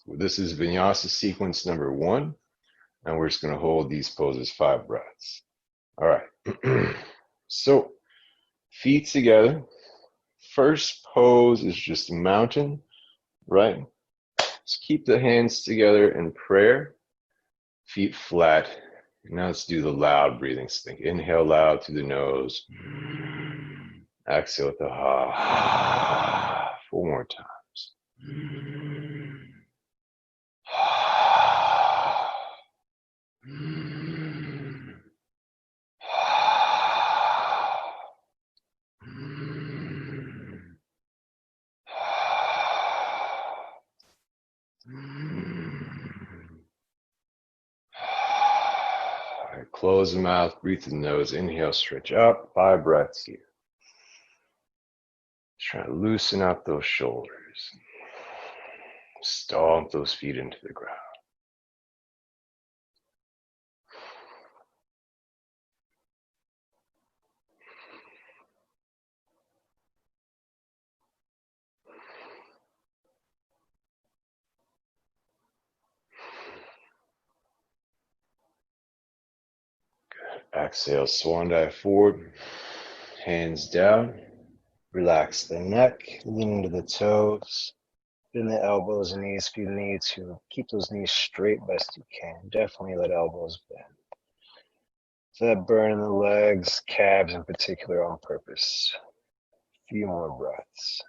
This is Vinyasa sequence number 1, and we're just going to hold these poses 5 breaths. All right. So, feet together. First pose is just a mountain, right? Just keep the hands together in prayer, feet flat. Now let's do the loud breathing. So think, inhale loud through the nose. Exhale with the ha. 4 more times. All right, close the mouth, breathe through the nose, inhale, stretch up, 5 breaths here. Just trying to loosen up those shoulders. Stomp those feet into the ground. Good. Exhale, swan dive forward, hands down. Relax the neck, lean into the toes. Bend the elbows and knees if you need to. Keep those knees straight best you can. Definitely let elbows bend. That burn in the legs, calves in particular, on purpose. A few more breaths.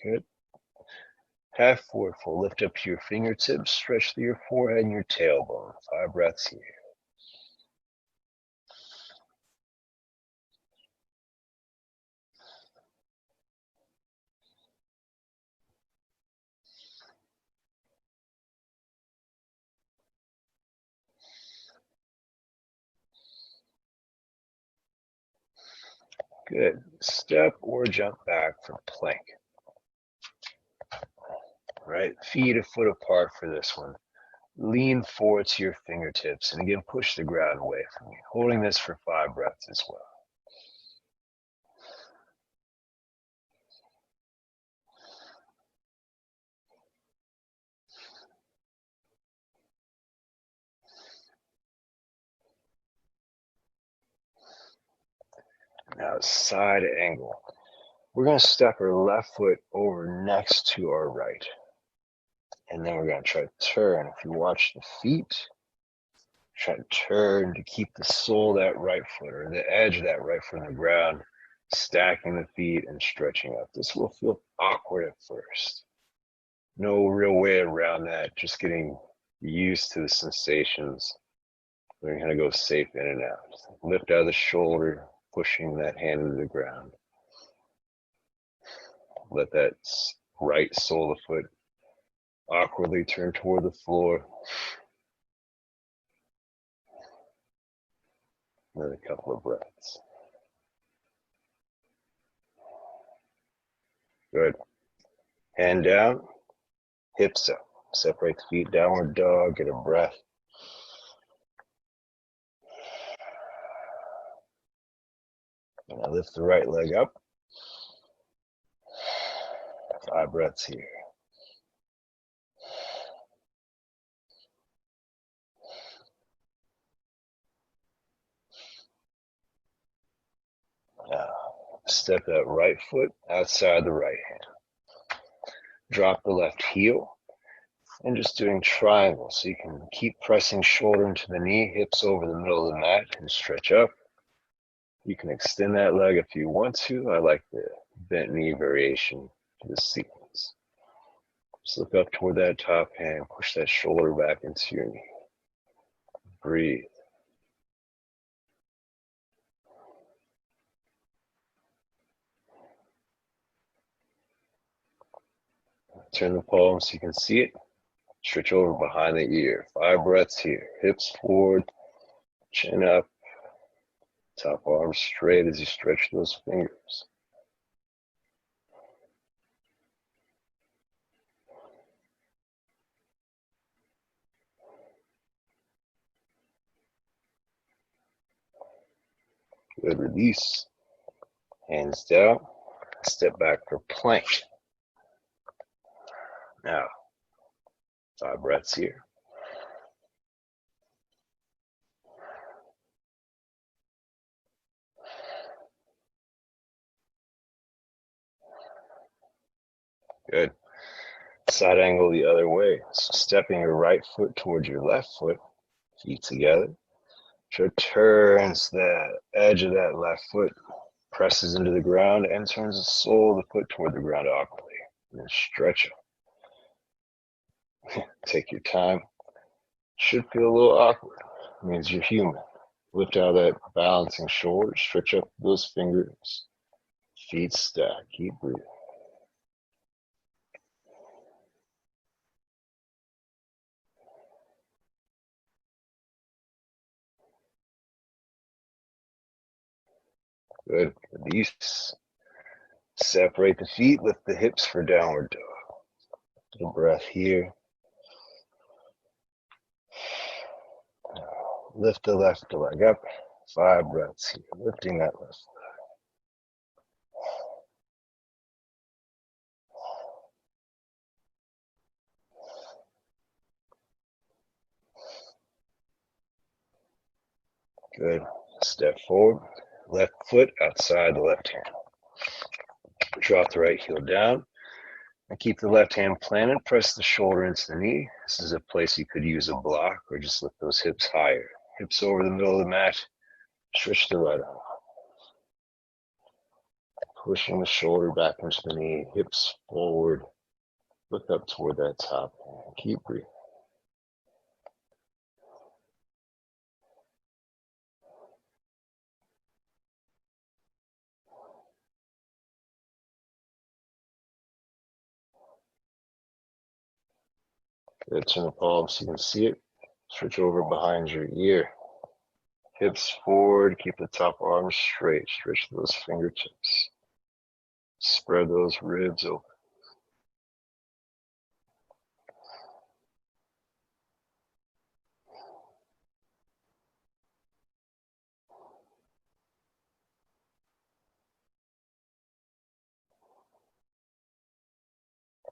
Good. Half forward fold. Lift up to your fingertips. Stretch through your forehead and your tailbone. 5 breaths here. Good. Step or jump back for plank. Right? Feet a foot apart for this one. Lean forward to your fingertips and again push the ground away from you. Holding this for 5 breaths as well. Now side angle. We're going to step our left foot over next to our right. And then we're going to try to turn. If you watch the feet, try to turn to keep the sole of that right foot or the edge of that right foot on the ground, stacking the feet and stretching up. This will feel awkward at first. No real way around that, just getting used to the sensations. We're going to go safe in and out. Lift out of the shoulder, pushing that hand into the ground. Let that right sole of the foot awkwardly turn toward the floor. Another couple of breaths. Good. Hand down, hips up. Separate the feet, downward dog, get a breath. And I lift the right leg up. 5 breaths here. Now, step that right foot outside the right hand. Drop the left heel and just doing triangles. So you can keep pressing shoulder into the knee, hips over the middle of the mat and stretch up. You can extend that leg if you want to. I like the bent knee variation to this sequence. Just look up toward that top hand, push that shoulder back into your knee. Breathe. Turn the palm so you can see it. Stretch over behind the ear. 5 breaths here. Hips forward, chin up, top arm straight as you stretch those fingers. Good, release. Hands down. Step back for plank. Now, 5 breaths here. Good. Side angle the other way. So stepping your right foot towards your left foot, feet together. So turns the edge of that left foot, presses into the ground, and turns the sole of the foot toward the ground awkwardly. And then stretch it. Take your time. Should feel a little awkward. It means you're human. Lift out that balancing shoulder, stretch up those fingers. Feet stack. Keep breathing. Good. Release. Separate the feet. Lift the hips for downward dog. Little breath here. Lift the left leg up. 5 breaths here. Lifting that left leg. Good. Step forward. Left foot outside the left hand. Drop the right heel down. And keep the left hand planted. Press the shoulder into the knee. This is a place you could use a block or just lift those hips higher. Hips over the middle of the mat. Stretch the right arm. Pushing the shoulder back into the knee. Hips forward. Look up toward that top hand. Keep breathing. Good. Turn the palms so you can see it. Switch over behind your ear. Hips forward. Keep the top arm straight. Stretch those fingertips. Spread those ribs open.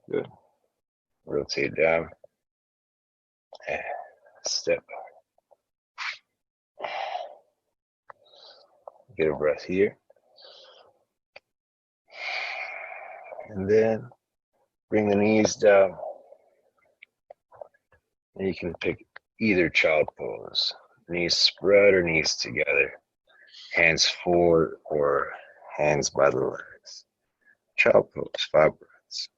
Good. Rotate down. And step back. Get a breath here. And then bring the knees down. And you can pick either child pose. Knees spread or knees together. Hands forward or hands by the legs. Child pose, 5 breaths.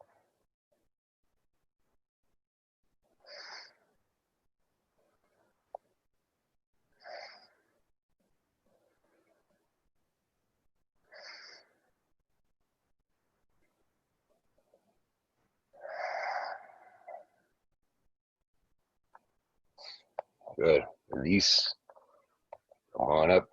Good. Release. Come on up.